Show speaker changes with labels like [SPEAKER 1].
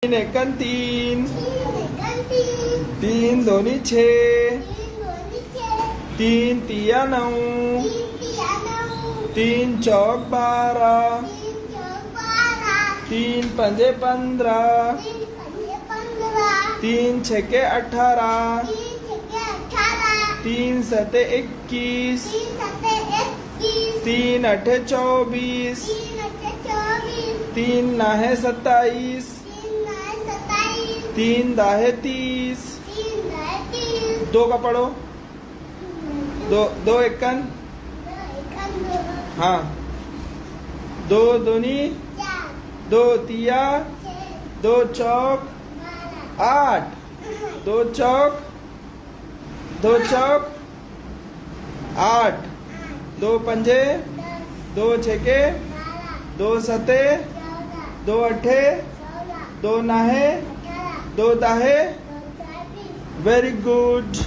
[SPEAKER 1] तीन एकन तीन, तीन दोन्ही छे, तीन तिया नऊ, तीन चौक 12, तीन पंजे 15, तीन छके 18, तीन सते 21, तीन अठे 24, तीन नाहे 27, तीन दाहे 30, दो का पढ़ो, दो एकन, हाँ, दो दूनी, दो तिया, दो चौक 8, दो चौक 8, दो पंजे, दो छके, दो सते, दो अठे, दो नाहे, दो दाहे. Very good.